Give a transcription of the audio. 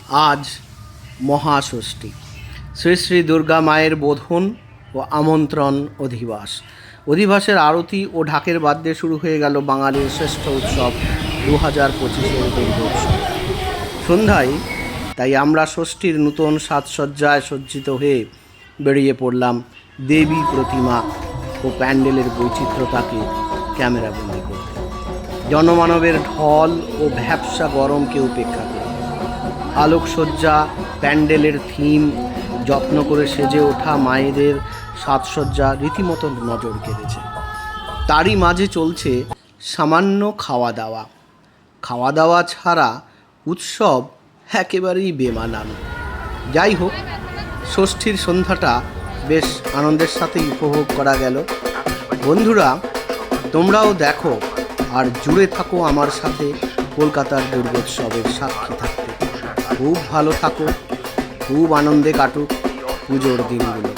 আজ মহাষষ্ঠী, শ্রী শ্রী দুর্গা মায়ের বোধন ও আমন্ত্রণ অধিবাসের আরতি ও ঢাকের বাদ্যে শুরু হয়ে গেল বাঙালির শ্রেষ্ঠ উৎসব 2025 দুর্গোৎসব। সন্ধ্যায় তাই আমরা ষষ্ঠীর নূতন সাজসজ্জায় সজ্জিত হয়ে বেরিয়ে পড়লাম দেবী প্রতিমা ও প্যান্ডেলের বৈচিত্র্যতাকে ক্যামেরাবন্দি করতে, জনমানবের ঢল ও ভ্যাপসা গরমকে উপেক্ষা করে। আলোকসজ্জা, প্যান্ডেলের থিম, যত্ন করে সেজে ওঠা মায়েদের সাজসজ্জা রীতিমতো নজর কেড়েছে। তারই মাঝে চলছে সামান্য খাওয়া দাওয়া ছাড়া উৎসব একেবারেই বেমানান। যাই হোক, ষষ্ঠীর সন্ধ্যাটা বেশ আনন্দের সাথেই উপভোগ করা গেল। বন্ধুরা, তোমরাও দেখো আর জুড়ে থাকো আমার সাথে কলকাতার দুর্গোৎসবের সাক্ষী থাকতে। খুব ভালো থাকো, খুব আনন্দে কাটুক পুজোর দিনগুলো।